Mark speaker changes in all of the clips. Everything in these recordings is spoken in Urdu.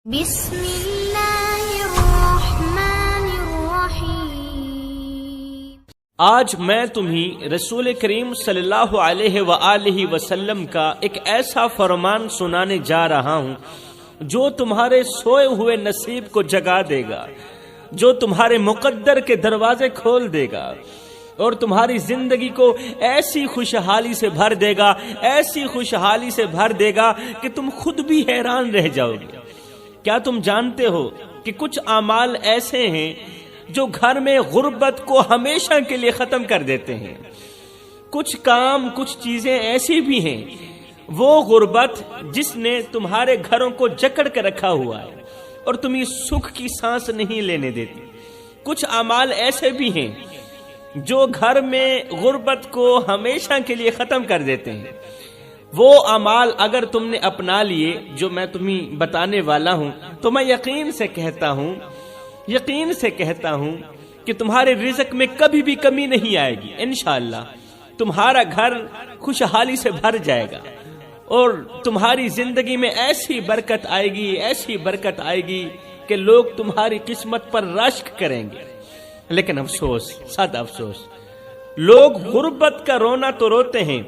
Speaker 1: بسم اللہ الرحمن الرحیم۔
Speaker 2: آج میں تمہیں رسول کریم صلی اللہ علیہ وآلہ وسلم کا ایک ایسا فرمان سنانے جا رہا ہوں جو تمہارے سوئے ہوئے نصیب کو جگا دے گا، جو تمہارے مقدر کے دروازے کھول دے گا اور تمہاری زندگی کو ایسی خوشحالی سے بھر دے گا، ایسی خوشحالی سے بھر دے گا کہ تم خود بھی حیران رہ جاؤ گے۔ کیا تم جانتے ہو کہ کچھ اعمال ایسے ہیں جو گھر میں غربت کو ہمیشہ کے لیے ختم کر دیتے ہیں؟ کچھ کام، کچھ چیزیں ایسی بھی ہیں وہ غربت جس نے تمہارے گھروں کو جکڑ کے رکھا ہوا ہے اور تمہیں سکھ کی سانس نہیں لینے دیتی۔ کچھ اعمال ایسے بھی ہیں جو گھر میں غربت کو ہمیشہ کے لیے ختم کر دیتے ہیں۔ وہ اعمال اگر تم نے اپنا لیے جو میں تمہیں بتانے والا ہوں تو میں یقین سے کہتا ہوں کہ تمہارے رزق میں کبھی بھی کمی نہیں آئے گی۔ انشاءاللہ تمہارا گھر خوشحالی سے بھر جائے گا اور تمہاری زندگی میں ایسی برکت آئے گی کہ لوگ تمہاری قسمت پر رشک کریں گے۔ لیکن افسوس، صد افسوس، لوگ غربت کا رونا تو روتے ہیں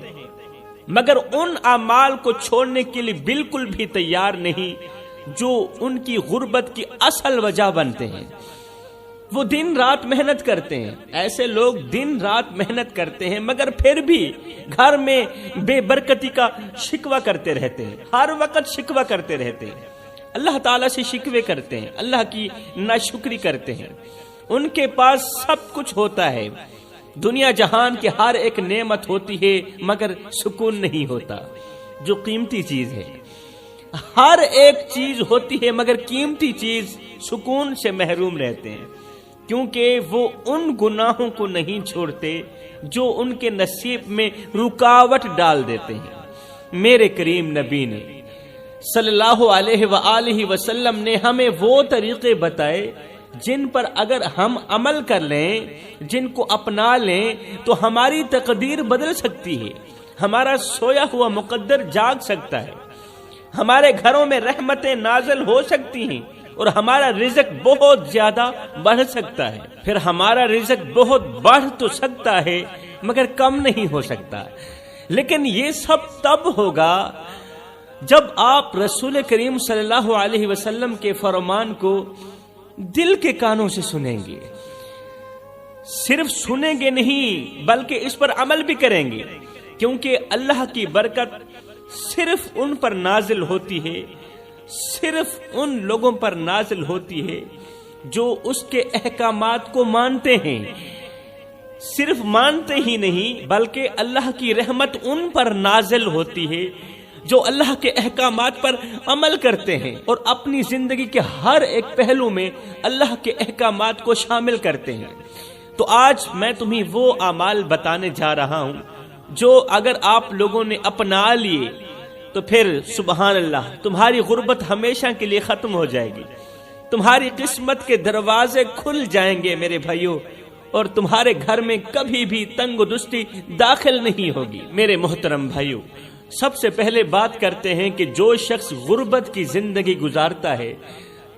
Speaker 2: مگر ان اعمال کو چھوڑنے کے لیے بالکل بھی تیار نہیں جو ان کی غربت کی اصل وجہ بنتے ہیں۔ وہ دن رات محنت کرتے ہیں، ایسے لوگ دن رات محنت کرتے ہیں مگر پھر بھی گھر میں بے برکتی کا شکوہ کرتے رہتے ہیں، ہر وقت شکوہ کرتے رہتے ہیں، اللہ تعالیٰ سے شکوے کرتے ہیں، اللہ کی ناشکری کرتے ہیں۔ ان کے پاس سب کچھ ہوتا ہے، دنیا جہان کی ہر ایک نعمت ہوتی ہے مگر سکون نہیں ہوتا، جو قیمتی چیز ہے۔ ہر ایک چیز ہوتی ہے مگر قیمتی چیز سکون سے محروم رہتے ہیں، کیونکہ وہ ان گناہوں کو نہیں چھوڑتے جو ان کے نصیب میں رکاوٹ ڈال دیتے ہیں۔ میرے کریم نبی نے صلی اللہ علیہ وآلہ وسلم نے ہمیں وہ طریقے بتائے جن پر اگر ہم عمل کر لیں، جن کو اپنا لیں تو ہماری تقدیر بدل سکتی ہے، ہمارا سویا ہوا مقدر جاگ سکتا ہے، ہمارے گھروں میں رحمتیں نازل ہو سکتی ہیں اور ہمارا رزق بہت زیادہ بڑھ سکتا ہے۔ پھر ہمارا رزق بہت بڑھ تو سکتا ہے مگر کم نہیں ہو سکتا۔ لیکن یہ سب تب ہوگا جب آپ رسول کریم صلی اللہ علیہ وسلم کے فرمان کو دل کے کانوں سے سنیں گے، صرف سنیں گے نہیں بلکہ اس پر عمل بھی کریں گے، کیونکہ اللہ کی برکت صرف ان پر نازل ہوتی ہے، صرف ان لوگوں پر نازل ہوتی ہے جو اس کے احکامات کو مانتے ہیں۔ صرف مانتے ہی نہیں بلکہ اللہ کی رحمت ان پر نازل ہوتی ہے جو اللہ کے احکامات پر عمل کرتے ہیں اور اپنی زندگی کے ہر ایک پہلو میں اللہ کے احکامات کو شامل کرتے ہیں۔ تو آج میں تمہیں وہ اعمال بتانے جا رہا ہوں جو اگر آپ لوگوں نے اپنا لیے تو پھر سبحان اللہ تمہاری غربت ہمیشہ کے لیے ختم ہو جائے گی، تمہاری قسمت کے دروازے کھل جائیں گے میرے بھائیوں، اور تمہارے گھر میں کبھی بھی تنگ و دستی داخل نہیں ہوگی۔ میرے محترم بھائیوں، سب سے پہلے بات کرتے ہیں کہ جو شخص غربت کی زندگی گزارتا ہے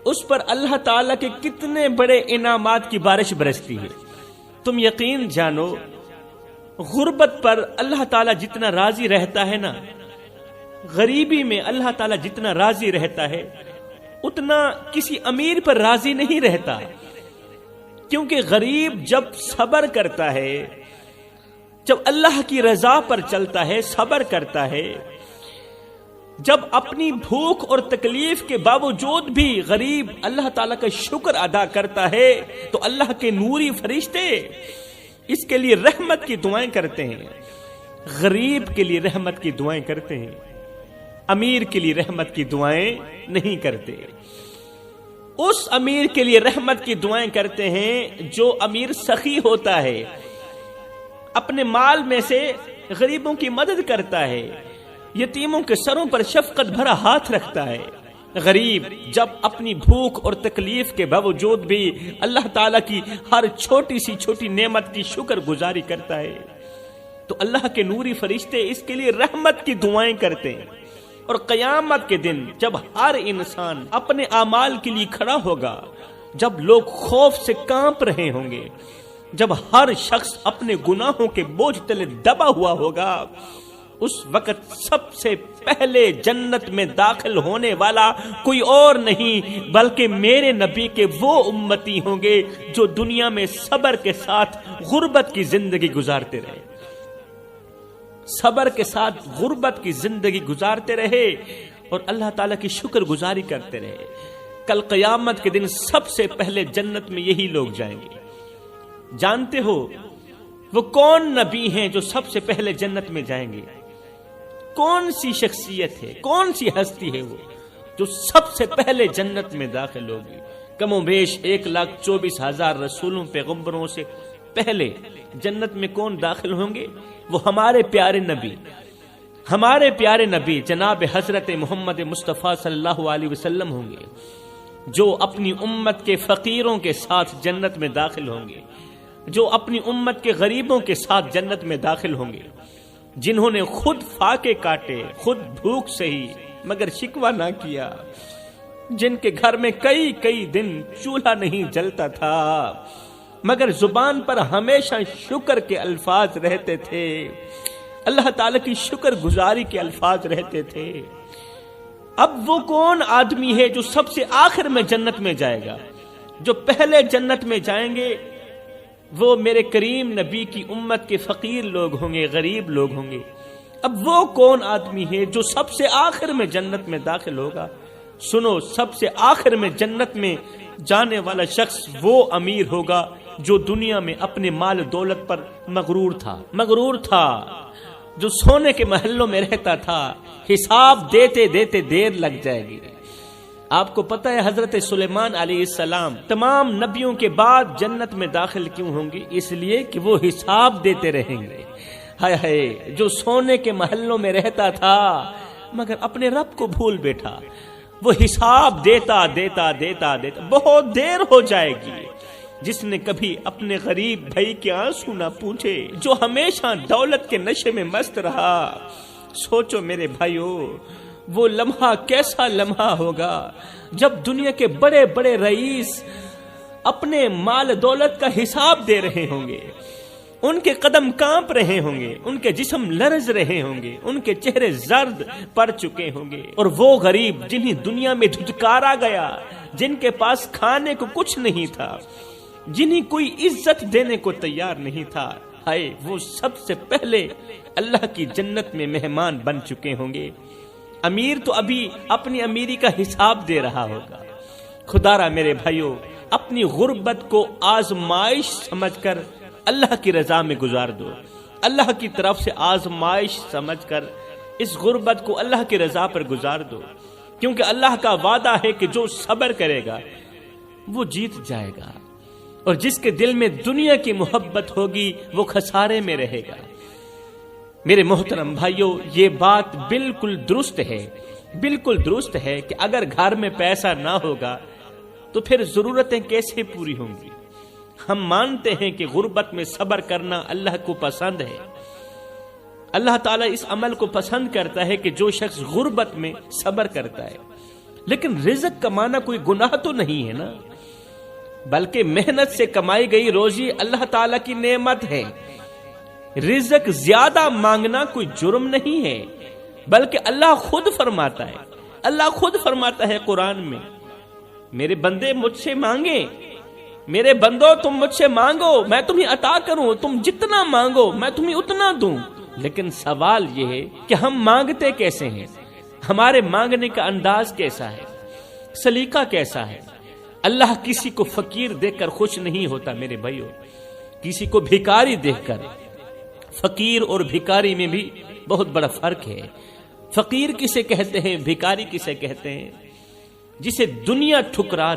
Speaker 2: اس پر اللہ تعالیٰ کے کتنے بڑے انعامات کی بارش برستی ہے۔ تم یقین جانو، غربت پر اللہ تعالیٰ جتنا راضی رہتا ہے نا، غریبی میں اللہ تعالیٰ جتنا راضی رہتا ہے اتنا کسی امیر پر راضی نہیں رہتا، کیونکہ غریب جب صبر کرتا ہے، جب اللہ کی رضا پر چلتا ہے، صبر کرتا ہے، جب اپنی بھوک اور تکلیف کے باوجود بھی غریب اللہ تعالیٰ کا شکر ادا کرتا ہے تو اللہ کے نوری فرشتے اس کے لیے رحمت کی دعائیں کرتے ہیں، غریب کے لیے رحمت کی دعائیں کرتے ہیں، امیر کے لیے رحمت کی دعائیں نہیں کرتے۔ اس امیر کے لیے رحمت کی دعائیں کرتے ہیں جو امیر سخی ہوتا ہے، اپنے مال میں سے غریبوں کی مدد کرتا ہے، یتیموں کے سروں پر شفقت بھرا ہاتھ رکھتا ہے۔ غریب جب اپنی بھوک اور تکلیف کے باوجود بھی اللہ تعالیٰ کی ہر چھوٹی سی چھوٹی نعمت کی شکر گزاری کرتا ہے تو اللہ کے نوری فرشتے اس کے لیے رحمت کی دعائیں کرتے ہیں، اور قیامت کے دن جب ہر انسان اپنے اعمال کے لیے کھڑا ہوگا، جب لوگ خوف سے کانپ رہے ہوں گے، جب ہر شخص اپنے گناہوں کے بوجھ تلے دبا ہوا ہوگا، اس وقت سب سے پہلے جنت میں داخل ہونے والا کوئی اور نہیں بلکہ میرے نبی کے وہ امتی ہوں گے جو دنیا میں صبر کے ساتھ غربت کی زندگی گزارتے رہے، صبر کے ساتھ غربت کی زندگی گزارتے رہے اور اللہ تعالیٰ کی شکر گزاری کرتے رہے۔ کل قیامت کے دن سب سے پہلے جنت میں یہی لوگ جائیں گے۔ جانتے ہو وہ کون نبی ہیں جو سب سے پہلے جنت میں جائیں گے؟ کون سی شخصیت ہے، کون سی ہستی ہے وہ جو سب سے پہلے جنت میں داخل ہوگی؟ کم و بیش 1,24,000 رسولوں پیغمبروں سے پہلے جنت میں کون داخل ہوں گے؟ وہ ہمارے پیارے نبی جناب حضرت محمد مصطفیٰ صلی اللہ علیہ وسلم ہوں گے، جو اپنی امت کے فقیروں کے ساتھ جنت میں داخل ہوں گے، جو اپنی امت کے غریبوں کے ساتھ جنت میں داخل ہوں گے، جنہوں نے خود فاقے کاٹے، خود بھوک سہی مگر شکوہ نہ کیا، جن کے گھر میں کئی دن چولہا نہیں جلتا تھا مگر زبان پر ہمیشہ شکر کے الفاظ رہتے تھے، اللہ تعالیٰ کی شکر گزاری کے الفاظ رہتے تھے۔ اب وہ کون آدمی ہے جو سب سے آخر میں جنت میں جائے گا؟ جو پہلے جنت میں جائیں گے وہ میرے کریم نبی کی امت کے فقیر لوگ ہوں گے، غریب لوگ ہوں گے۔ اب وہ کون آدمی ہے جو سب سے آخر میں جنت میں داخل ہوگا؟ سنو، سب سے آخر میں جنت میں جانے والا شخص وہ امیر ہوگا جو دنیا میں اپنے مال دولت پر مغرور تھا، جو سونے کے محلوں میں رہتا تھا، حساب دیتے دیتے دیر لگ جائے گی۔ آپ کو پتہ ہے حضرت سلیمان علیہ السلام تمام نبیوں کے بعد جنت میں داخل کیوں ہوں گے؟ اس لیے کہ وہ حساب دیتے رہیں گے۔ ہائے ہائے، جو سونے کے محلوں میں رہتا تھا مگر اپنے رب کو بھول بیٹھا، وہ حساب دیتا بہت دیر ہو جائے گی۔ جس نے کبھی اپنے غریب بھائی کے آنسو نہ پوچھے، جو ہمیشہ دولت کے نشے میں مست رہا، سوچو میرے بھائیو وہ لمحہ کیسا لمحہ ہوگا جب دنیا کے بڑے بڑے رئیس اپنے مال دولت کا حساب دے رہے ہوں گے، ان کے قدم کانپ رہے ہوں گے، ان کے جسم لرز رہے ہوں گے، ان کے چہرے زرد پڑ چکے ہوں گے، اور وہ غریب جنہیں دنیا میں دھتکارا گیا، جن کے پاس کھانے کو کچھ نہیں تھا، جنہیں کوئی عزت دینے کو تیار نہیں تھا، ہائے وہ سب سے پہلے اللہ کی جنت میں مہمان بن چکے ہوں گے۔ امیر تو ابھی اپنی امیری کا حساب دے رہا ہوگا۔ خدا را میرے بھائیو، اپنی غربت کو آزمائش سمجھ کر اللہ کی رضا میں گزار دو، اللہ کی طرف سے آزمائش سمجھ کر اس غربت کو اللہ کی رضا پر گزار دو، کیونکہ اللہ کا وعدہ ہے کہ جو صبر کرے گا وہ جیت جائے گا، اور جس کے دل میں دنیا کی محبت ہوگی وہ خسارے میں رہے گا۔ میرے محترم بھائیو، یہ بات بالکل درست ہے کہ اگر گھر میں پیسہ نہ ہوگا تو پھر ضرورتیں کیسے پوری ہوں گی؟ ہم مانتے ہیں کہ غربت میں صبر کرنا اللہ کو پسند ہے، اللہ تعالیٰ اس عمل کو پسند کرتا ہے کہ جو شخص غربت میں صبر کرتا ہے، لیکن رزق کمانا کوئی گناہ تو نہیں ہے نا، بلکہ محنت سے کمائی گئی روزی اللہ تعالیٰ کی نعمت ہے۔ رزق زیادہ مانگنا کوئی جرم نہیں ہے، بلکہ اللہ خود فرماتا ہے قرآن میں، میرے بندے مجھ سے مانگے، میرے بندو تم مجھ سے مانگو میں تمہیں عطا کروں، تم جتنا مانگو میں تمہیں اتنا دوں۔ لیکن سوال یہ ہے کہ ہم مانگتے کیسے ہیں، ہمارے مانگنے کا انداز کیسا ہے، سلیقہ کیسا ہے؟ اللہ کسی کو فقیر دیکھ کر خوش نہیں ہوتا میرے بھائیو، کسی کو بھکاری دیکھ کر۔ فقیر اور بھکاری میں بھی بہت بڑا فرق ہے۔ فقیر کسے کہتے ہیں، بھکاری کسے کہتے ہیں؟ جسے دنیا ٹھکرا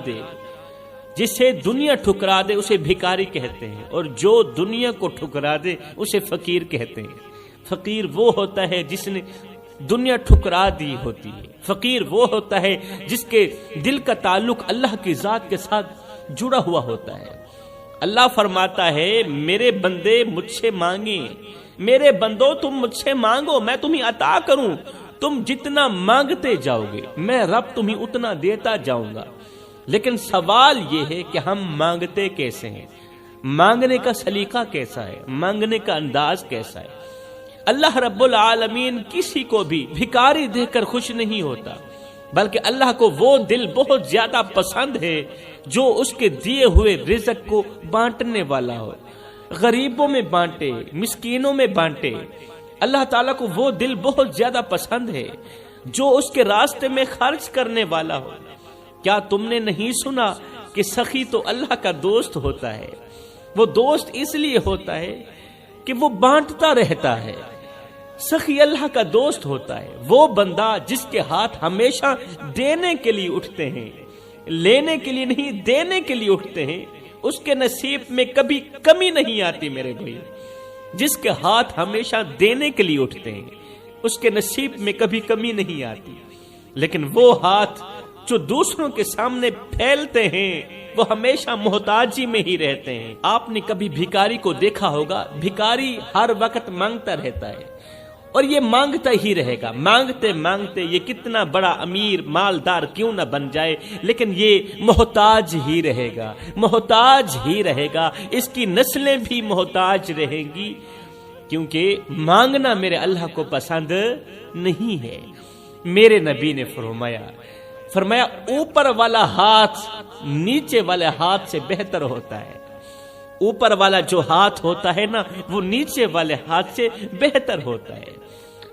Speaker 2: دے اسے بھکاری کہتے ہیں، اور جو دنیا کو ٹھکرا دے اسے فقیر کہتے ہیں۔ فقیر وہ ہوتا ہے جس نے دنیا ٹھکرا دی ہوتی ہے، فقیر وہ ہوتا ہے جس کے دل کا تعلق اللہ کی ذات کے ساتھ جڑا ہوا ہوتا ہے۔ اللہ فرماتا ہے میرے بندے مجھ سے مانگیں، میرے بندو تم مجھ سے مانگو میں تمہیں عطا کروں، تم جتنا مانگتے جاؤ گے میں رب تمہیں اتنا دیتا جاؤں گا، لیکن سوال یہ ہے کہ ہم مانگتے کیسے ہیں، مانگنے کا سلیقہ کیسا ہے، مانگنے کا انداز کیسا ہے۔ اللہ رب العالمین کسی کو بھی بھکاری دیکھ کر خوش نہیں ہوتا، بلکہ اللہ کو وہ دل بہت زیادہ پسند ہے جو اس کے دیے ہوئے رزق کو بانٹنے والا ہو، غریبوں میں بانٹے، مسکینوں میں بانٹے۔ اللہ تعالیٰ کو وہ دل بہت زیادہ پسند ہے جو اس کے راستے میں خرچ کرنے والا ہو۔ کیا تم نے نہیں سنا کہ سخی تو اللہ کا دوست ہوتا ہے؟ وہ دوست اس لیے ہوتا ہے کہ وہ بانٹتا رہتا ہے۔ سخی اللہ کا دوست ہوتا ہے وہ بندہ جس کے ہاتھ ہمیشہ دینے کے لیے اٹھتے ہیں، لینے کے لیے نہیں، دینے کے لیے اٹھتے ہیں۔ اس کے نصیب میں کبھی کمی نہیں آتی میرے بھائی۔ جس کے ہاتھ ہمیشہ دینے کے لیے اٹھتے ہیں اس کے نصیب میں کبھی کمی نہیں آتی، لیکن وہ ہاتھ جو دوسروں کے سامنے پھیلتے ہیں وہ ہمیشہ محتاجی میں ہی رہتے ہیں۔ آپ نے کبھی بھکاری کو دیکھا ہوگا، بھکاری ہر وقت مانگتا رہتا ہے اور یہ مانگتا ہی رہے گا، مانگتے مانگتے یہ کتنا بڑا امیر مالدار کیوں نہ بن جائے، لیکن یہ محتاج ہی رہے گا، محتاج ہی رہے گا۔ اس کی نسلیں بھی محتاج رہیں گی، کیونکہ مانگنا میرے اللہ کو پسند نہیں ہے۔ میرے نبی نے فرمایا اوپر والا ہاتھ نیچے والے ہاتھ سے بہتر ہوتا ہے۔ اوپر والا جو ہاتھ ہوتا ہے نا وہ نیچے والے ہاتھ سے بہتر ہوتا ہے۔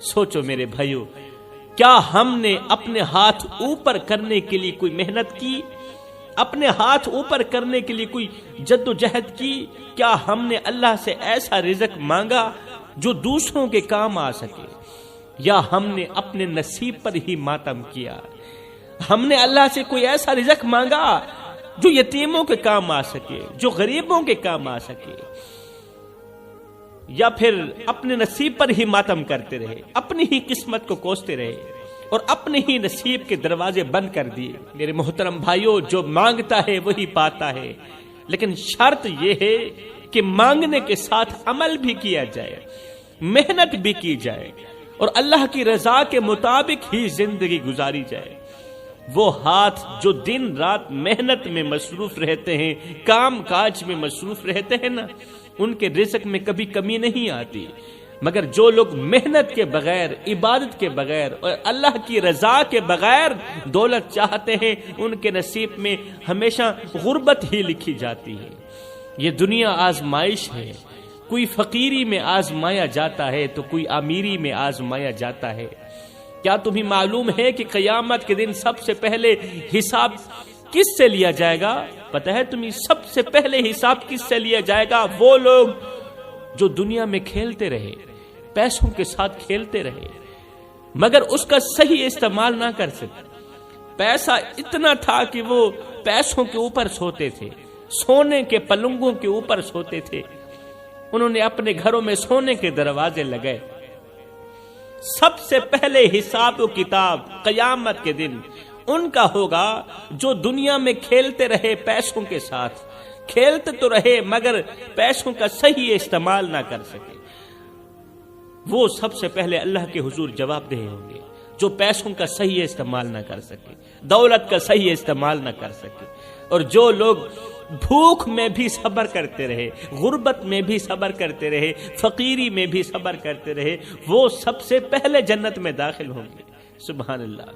Speaker 2: سوچو میرے بھائیو، کیا ہم نے اپنے ہاتھ اوپر کرنے کے لیے کوئی محنت کی؟ اپنے ہاتھ اوپر کرنے کے لیے کوئی جد و جہد کی؟ کیا ہم نے اللہ سے ایسا رزق مانگا جو دوسروں کے کام آ سکے، یا ہم نے اپنے نصیب پر ہی ماتم کیا؟ ہم نے اللہ سے کوئی ایسا رزق مانگا جو یتیموں کے کام آ سکے، جو غریبوں کے کام آ سکے، یا پھر اپنے نصیب پر ہی ماتم کرتے رہے، اپنی ہی قسمت کو کوستے رہے اور اپنے ہی نصیب کے دروازے بند کر دیے؟ میرے محترم بھائیوں، جو مانگتا ہے وہی پاتا ہے، لیکن شرط یہ ہے کہ مانگنے کے ساتھ عمل بھی کیا جائے، محنت بھی کی جائے اور اللہ کی رضا کے مطابق ہی زندگی گزاری جائے۔ وہ ہاتھ جو دن رات محنت میں مصروف رہتے ہیں، کام کاج میں مصروف رہتے ہیں نا، ان کے رزق میں کبھی کمی نہیں آتی، مگر جو لوگ محنت کے بغیر، عبادت کے بغیر اور اللہ کی رضا کے بغیر دولت چاہتے ہیں، ان کے نصیب میں ہمیشہ غربت ہی لکھی جاتی ہے۔ یہ دنیا آزمائش ہے، کوئی فقیری میں آزمایا جاتا ہے تو کوئی امیری میں آزمایا جاتا ہے۔ کیا تمہیں معلوم ہے کہ قیامت کے دن سب سے پہلے حساب کس سے لیا جائے گا؟ پتہ ہے تمہیں سب سے پہلے حساب کس سے لیا جائے گا؟ وہ لوگ جو دنیا میں کھیلتے رہے، پیسوں کے ساتھ کھیلتے رہے، مگر اس کا صحیح استعمال نہ کر سکے۔ پیسہ اتنا تھا کہ وہ پیسوں کے اوپر سوتے تھے، سونے کے پلنگوں کے اوپر سوتے تھے۔ انہوں نے اپنے گھروں میں سونے کے دروازے لگائے۔ سب سے پہلے حساب و کتاب قیامت کے دن ان کا ہوگا جو دنیا میں کھیلتے رہے، پیسوں کے ساتھ کھیلتے تو رہے مگر پیسوں کا صحیح استعمال نہ کر سکے۔ وہ سب سے پہلے اللہ کے حضور جواب دہ ہوں گے، جو پیسوں کا صحیح استعمال نہ کر سکے، دولت کا صحیح استعمال نہ کر سکے۔ اور جو لوگ بھوک میں بھی صبر کرتے رہے، غربت میں بھی صبر کرتے رہے، فقیری میں بھی صبر کرتے رہے، وہ سب سے پہلے جنت میں داخل ہوں گے۔ سبحان اللہ!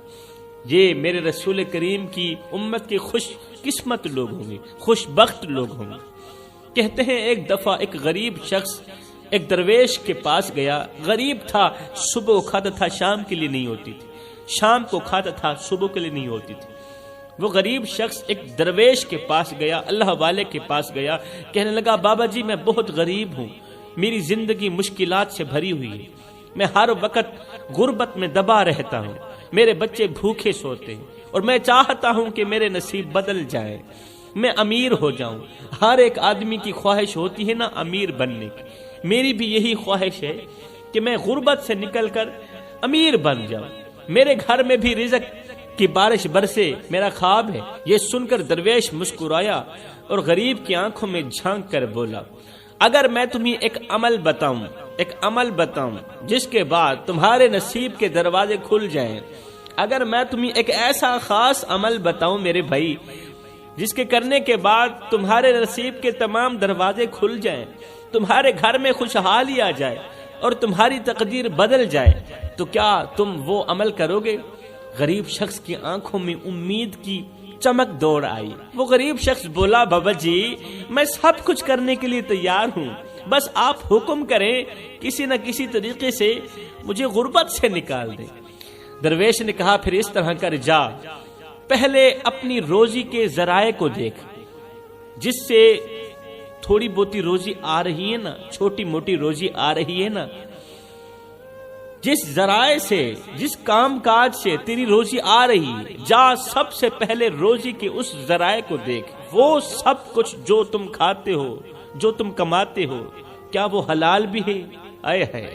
Speaker 2: یہ میرے رسول کریم کی امت کے خوش قسمت لوگ ہوں گے، خوش بخت لوگ ہوں گے۔ کہتے ہیں ایک دفعہ ایک غریب شخص ایک درویش کے پاس گیا۔ غریب تھا، صبح کھاتا تھا، شام کے لیے نہیں ہوتی تھی، شام کو کھاتا تھا، صبح کے لیے نہیں ہوتی تھی۔ وہ غریب شخص ایک درویش کے پاس گیا، اللہ والے کے پاس گیا، کہنے لگا بابا جی میں بہت غریب ہوں، میری زندگی مشکلات سے بھری ہوئی ہے، میں ہر وقت غربت میں دبا رہتا ہوں، میرے بچے بھوکے سوتے ہیں اور میں چاہتا ہوں کہ میرے نصیب بدل جائے، میں امیر ہو جاؤں۔ ہر ایک آدمی کی خواہش ہوتی ہے نا امیر بننے کی، میری بھی یہی خواہش ہے کہ میں غربت سے نکل کر امیر بن جاؤں، میرے گھر میں بھی رزق کی بارش برسے، میرا خواب ہے۔ یہ سن کر درویش مسکرایا اور غریب کی آنکھوں میں جھانک کر بولا اگر میں تمہیں ایک عمل بتاؤں جس کے بعد تمہارے نصیب کے دروازے کھل جائیں، اگر میں تمہیں ایک ایسا خاص عمل بتاؤں میرے بھائی جس کے کرنے کے بعد تمہارے نصیب کے تمام دروازے کھل جائیں، تمہارے گھر میں خوشحالی آ جائے اور تمہاری تقدیر بدل جائے، تو کیا تم وہ عمل کرو گے؟ غریب شخص کی آنکھوں میں امید کی چمک دوڑ آئی۔ وہ غریب شخص بولا، بابا جی میں سب کچھ کرنے کے لیے تیار ہوں، بس آپ حکم کریں، کسی نہ کسی طریقے سے مجھے غربت سے نکال دیں۔ درویش نے کہا، پھر اس طرح کر، جا پہلے اپنی روزی کے ذرائع کو دیکھ، جس سے تھوڑی بہتی روزی آ رہی ہے نا، چھوٹی موٹی روزی آ رہی ہے نا، جس ذرائع سے، جس کام کاج سے تیری روزی آ رہی ہے، جا سب سے پہلے روزی کے اس ذرائع کو دیکھ۔ وہ سب کچھ جو تم کھاتے ہو، جو تم کماتے ہو، کیا وہ حلال بھی ہے؟ آئے ہے،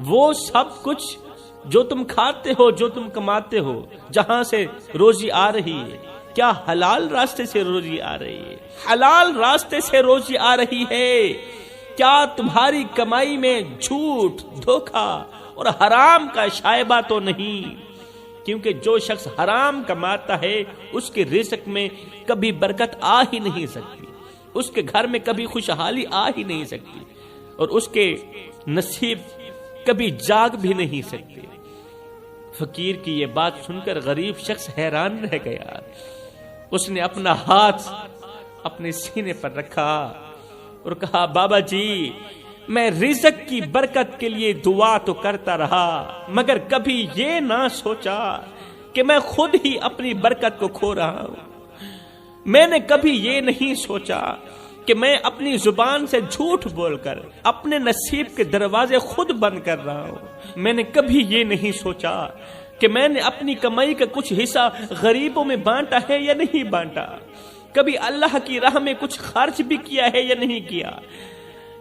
Speaker 2: وہ سب کچھ جو تم کھاتے ہو، جو تم کماتے ہو، جہاں سے روزی آ رہی ہے، کیا حلال راستے سے روزی آ رہی ہے؟ حلال راستے سے روزی آ رہی ہے؟ کیا تمہاری کمائی میں جھوٹ، دھوکہ اور حرام کا شائبہ تو نہیں؟ کیونکہ جو شخص حرام کماتا ہے اس کے رزق میں کبھی برکت آ ہی نہیں سکتی، اس کے گھر میں کبھی خوشحالی آ ہی نہیں سکتی، اور اس کے نصیب کبھی جاگ بھی نہیں سکتے۔ فقیر کی یہ بات سن کر غریب شخص حیران رہ گیا۔ اس نے اپنا ہاتھ اپنے سینے پر رکھا اور کہا، بابا جی میں رزق کی برکت کے لیے دعا تو کرتا رہا، مگر کبھی یہ نہ سوچا کہ میں خود ہی اپنی برکت کو کھو رہا ہوں۔ میں نے کبھی یہ نہیں سوچا کہ میں اپنی زبان سے جھوٹ بول کر اپنے نصیب کے دروازے خود بند کر رہا ہوں۔ میں نے کبھی یہ نہیں سوچا کہ میں نے اپنی کمائی کا کچھ حصہ غریبوں میں بانٹا ہے یا نہیں بانٹا، کبھی اللہ کی راہ میں کچھ خرچ بھی کیا ہے یا نہیں کیا،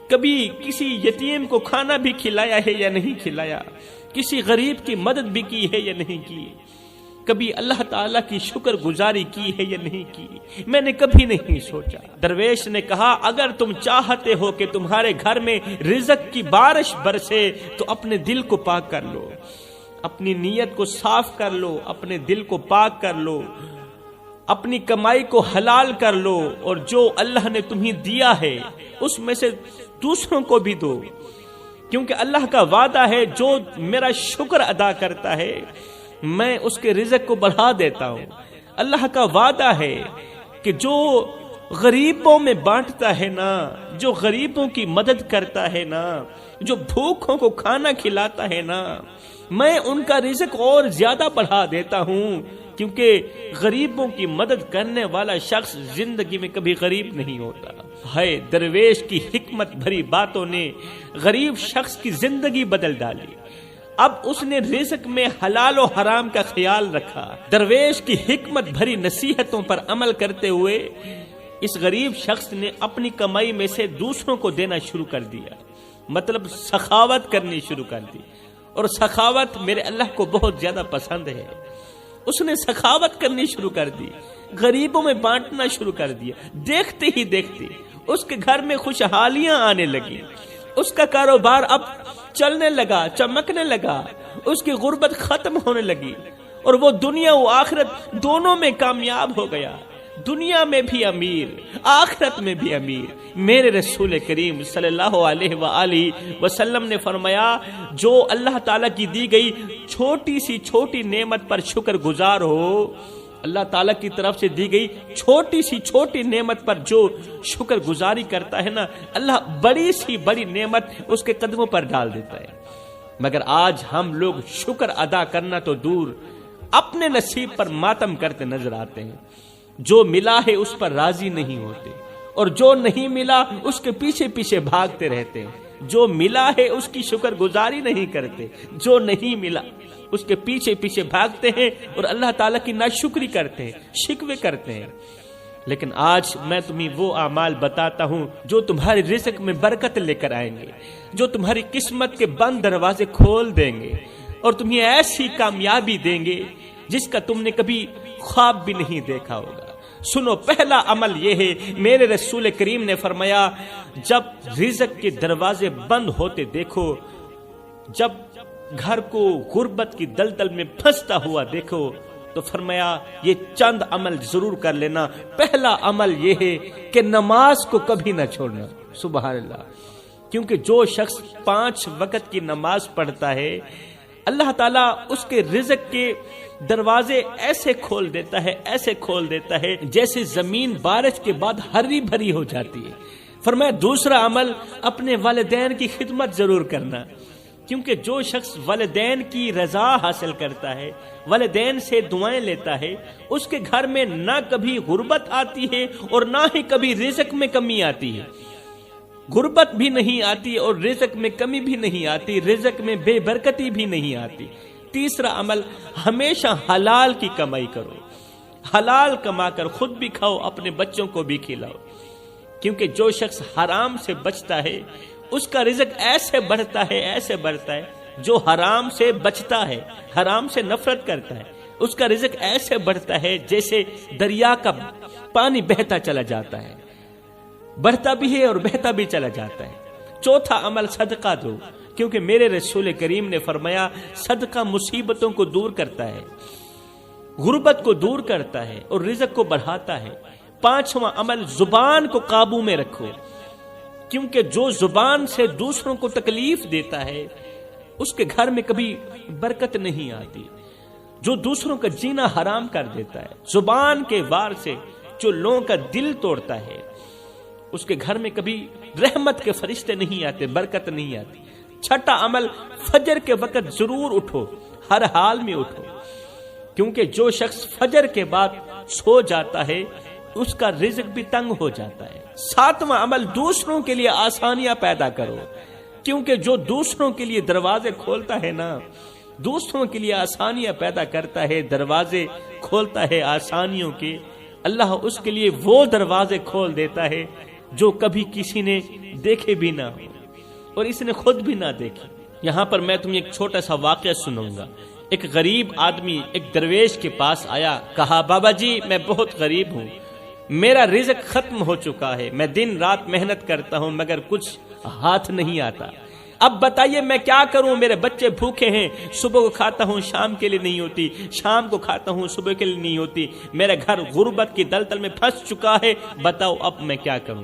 Speaker 2: کبھی کسی یتیم کو کھانا بھی کھلایا ہے یا نہیں کھلایا، کسی غریب کی مدد بھی کی ہے یا نہیں کی، کبھی اللہ تعالیٰ کی شکر گزاری کی ہے یا نہیں کی، میں نے کبھی نہیں سوچا۔ درویش نے کہا، اگر تم چاہتے ہو کہ تمہارے گھر میں رزق کی بارش برسے تو اپنے دل کو پاک کر لو، اپنی نیت کو صاف کر لو، اپنے دل کو پاک کر لو، اپنی کمائی کو حلال کر لو، اور جو اللہ نے تمہیں دیا ہے اس میں سے دوسروں کو بھی دو، کیونکہ اللہ کا وعدہ ہے جو میرا شکر ادا کرتا ہے میں اس کے رزق کو بڑھا دیتا ہوں۔ اللہ کا وعدہ ہے کہ جو غریبوں میں بانٹتا ہے نا، جو غریبوں کی مدد کرتا ہے نا، جو بھوکوں کو کھانا کھلاتا ہے نا، میں ان کا رزق اور زیادہ بڑھا دیتا ہوں، کیونکہ غریبوں کی مدد کرنے والا شخص زندگی میں کبھی غریب نہیں ہوتا۔ ہے درویش کی حکمت بھری باتوں نے غریب شخص کی زندگی بدل ڈالی۔ اب اس نے رزق میں حلال و حرام کا خیال رکھا۔ درویش کی حکمت بھری نصیحتوں پر عمل کرتے ہوئے اس غریب شخص نے اپنی کمائی میں سے دوسروں کو دینا شروع کر دیا، مطلب سخاوت کرنی شروع کر دی، اور سخاوت میرے اللہ کو بہت زیادہ پسند ہے۔ اس نے سخاوت کرنی شروع کر دی، غریبوں میں بانٹنا شروع کر دیا۔ دیکھتے ہی دیکھتے اس کے گھر میں خوشحالیاں آنے لگی، اس کا کاروبار اب چلنے لگا، چمکنے لگا، اس کی غربت ختم ہونے لگی، اور وہ دنیا و آخرت دونوں میں کامیاب ہو گیا، دنیا میں بھی امیر، آخرت میں بھی امیر۔ میرے رسول کریم صلی اللہ علیہ وآلہ وسلم نے فرمایا، جو اللہ تعالیٰ کی دی گئی چھوٹی سی چھوٹی نعمت پر شکر گزار ہو، اللہ تعالیٰ کی طرف سے دی گئی چھوٹی سی چھوٹی نعمت پر جو شکر گزاری کرتا ہے نا، اللہ بڑی سی بڑی نعمت اس کے قدموں پر ڈال دیتا ہے۔ مگر آج ہم لوگ شکر ادا کرنا تو دور، اپنے نصیب پر ماتم کرتے نظر آتے ہیں۔ جو ملا ہے اس پر راضی نہیں ہوتے، اور جو نہیں ملا اس کے پیچھے پیچھے بھاگتے رہتے ہیں۔ جو ملا ہے اس کی شکر گزاری نہیں کرتے، جو نہیں ملا اس کے پیچھے پیچھے بھاگتے ہیں اور اللہ تعالیٰ کی ناشکری کرتے ہیں، شکوے کرتے ہیں۔ لیکن آج میں تمہیں وہ اعمال بتاتا ہوں جو تمہارے رزق میں برکت لے کر آئیں گے، جو تمہاری قسمت کے بند دروازے کھول دیں گے، اور تمہیں ایسی کامیابی دیں گے جس کا تم نے کبھی خواب بھی نہیں دیکھا ہوگا۔ سنو پہلا عمل یہ ہے، میرے رسول کریم نے فرمایا جب رزق کے دروازے بند ہوتے دیکھو، جب گھر کو غربت کی دلدل میں پھنستا ہوا دیکھو تو فرمایا یہ چند عمل ضرور کر لینا۔ پہلا عمل یہ ہے کہ نماز کو کبھی نہ چھوڑنا۔ سبحان اللہ، کیونکہ جو شخص 5 وقت کی نماز پڑھتا ہے اللہ تعالیٰ اس کے رزق کے دروازے ایسے کھول دیتا ہے، ایسے کھول دیتا ہے جیسے زمین بارش کے بعد ہری بھری ہو جاتی ہے۔ فرمایا دوسرا عمل اپنے والدین کی خدمت ضرور کرنا، کیونکہ جو شخص والدین کی رضا حاصل کرتا ہے، والدین سے دعائیں لیتا ہے، اس کے گھر میں نہ کبھی غربت آتی ہے اور نہ ہی کبھی رزق میں کمی آتی ہے۔ غربت بھی نہیں آتی اور رزق میں کمی بھی نہیں آتی، رزق میں بے برکتی بھی نہیں آتی۔ تیسرا عمل ہمیشہ حلال کی کمائی کرو، حلال کما کر خود بھی کھاؤ، اپنے بچوں کو بھی کھلاؤ، کیونکہ جو شخص حرام سے بچتا ہے اس کا رزق ایسے بڑھتا ہے، ایسے بڑھتا ہے۔ جو حرام سے بچتا ہے، حرام سے نفرت کرتا ہے، اس کا رزق ایسے بڑھتا ہے جیسے دریا کا پانی بہتا چلا جاتا ہے، بڑھتا بھی ہے اور بہتا بھی چلا جاتا ہے۔ چوتھا عمل صدقہ دو، کیونکہ میرے رسول کریم نے فرمایا صدقہ مصیبتوں کو دور کرتا ہے، غربت کو دور کرتا ہے اور رزق کو بڑھاتا ہے۔ پانچواں عمل زبان کو قابو میں رکھو، کیونکہ جو زبان سے دوسروں کو تکلیف دیتا ہے اس کے گھر میں کبھی برکت نہیں آتی۔ جو دوسروں کا جینا حرام کر دیتا ہے، زبان کے وار سے جو لوگوں کا دل توڑتا ہے، اس کے گھر میں کبھی رحمت کے فرشتے نہیں آتے، برکت نہیں آتی۔ چھٹا عمل فجر کے وقت ضرور اٹھو، ہر حال میں اٹھو، کیونکہ جو شخص فجر کے بعد سو جاتا ہے اس کا رزق بھی تنگ ہو جاتا ہے۔ ساتواں عمل دوسروں کے لیے آسانیاں پیدا کرو، کیونکہ جو دوسروں کے لیے دروازے کھولتا ہے نا، دوسروں کے لیے آسانیاں پیدا کرتا ہے، دروازے کھولتا ہے آسانیوں کے، اللہ اس کے لیے وہ دروازے کھول دیتا ہے جو کبھی کسی نے دیکھے بھی نہ ہو اور اس نے خود بھی نہ دیکھی۔ یہاں پر میں تمہیں ایک چھوٹا سا واقعہ سنوں گا۔ ایک غریب آدمی ایک درویش کے پاس آیا، کہا بابا جی میں بہت غریب ہوں، میرا رزق ختم ہو چکا ہے، میں دن رات محنت کرتا ہوں مگر کچھ ہاتھ نہیں آتا، اب بتائیے میں کیا کروں، میرے بچے بھوکے ہیں، صبح کو کھاتا ہوں شام کے لیے نہیں ہوتی، شام کو کھاتا ہوں صبح کے لیے نہیں ہوتی، میرا گھر غربت کی دلدل میں پھنس چکا ہے، بتاؤ اب میں کیا کروں۔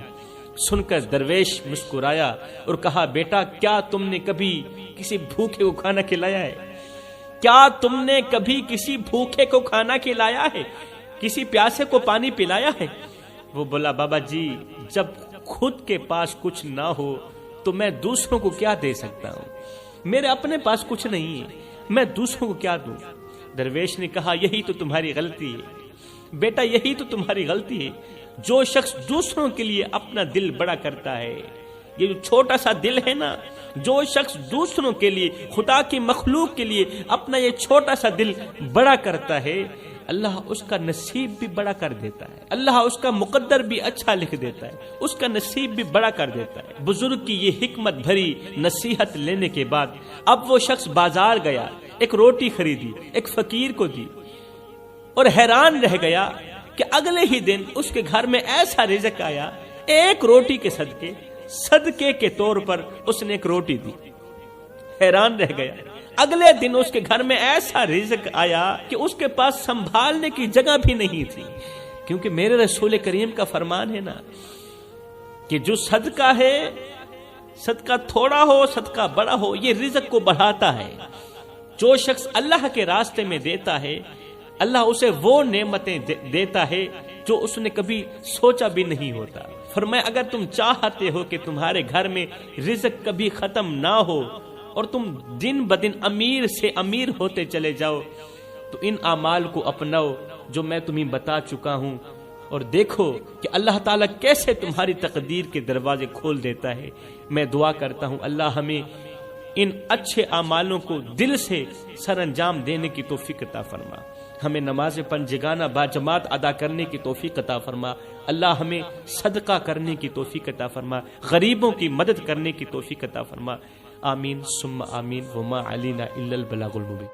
Speaker 2: سن کر درویش مسکرایا اور کہا بیٹا کیا تم نے کبھی کسی بھوکے کو کھانا کھلایا ہے؟ کیا تم نے کبھی کسی بھوکے کو کھانا کھلایا ہے؟ کسی پیاسے کو پانی پلایا ہے؟ وہ بولا بابا جی جب خود کے پاس کچھ نہ ہو تو میں دوسروں کو کیا دے سکتا ہوں، میرے اپنے پاس کچھ نہیں ہے، میں دوسروں کو کیا دوں؟ درویش نے کہا یہی تو تمہاری غلطی ہے بیٹا، یہی تو تمہاری غلطی ہے۔ جو شخص دوسروں کے لیے اپنا دل بڑا کرتا ہے، یہ جو چھوٹا سا دل ہے نا، جو شخص دوسروں کے لیے، خدا کی مخلوق کے لیے اپنا یہ چھوٹا سا دل بڑا کرتا ہے، اللہ اس کا نصیب بھی بڑا کر دیتا ہے، اللہ اس کا مقدر بھی اچھا لکھ دیتا ہے، اس کا نصیب بھی بڑا کر دیتا ہے۔ بزرگ کی یہ حکمت بھری نصیحت لینے کے بعد اب وہ شخص بازار گیا، ایک روٹی خریدی، ایک فقیر کو دی اور حیران رہ گیا کہ اگلے ہی دن اس کے گھر میں ایسا رزق آیا، ایک روٹی کے صدقے کے طور پر اس نے ایک روٹی دی، حیران رہ گیا۔ اگلے دن اس کے گھر میں ایسا رزق آیا کہ اس کے پاس سنبھالنے کی جگہ بھی نہیں تھی، کیونکہ میرے رسول کریم کا فرمان ہے نا کہ جو صدقہ ہے، صدقہ تھوڑا ہو صدقہ بڑا ہو، یہ رزق کو بڑھاتا ہے۔ جو شخص اللہ کے راستے میں دیتا ہے اللہ اسے وہ نعمتیں دیتا ہے جو اس نے کبھی سوچا بھی نہیں ہوتا۔ فرمایا اگر تم چاہتے ہو کہ تمہارے گھر میں رزق کبھی ختم نہ ہو اور تم دن بدن امیر سے امیر ہوتے چلے جاؤ تو ان اعمال کو اپناؤ جو میں تمہیں بتا چکا ہوں، اور دیکھو کہ اللہ تعالیٰ کیسے تمہاری تقدیر کے دروازے کھول دیتا ہے۔ میں دعا کرتا ہوں اللہ ہمیں ان اچھے اعمالوں کو دل سے سر انجام دینے کی توفیق عطا فرما، ہمیں نماز پنجگانہ باجماعت ادا کرنے کی توفیق عطا فرما، اللہ ہمیں صدقہ کرنے کی توفیق عطا فرما، غریبوں کی مدد کرنے کی توفیق عطا فرما، آمین ثم آمین، وما علینا الا البلاغ المبین۔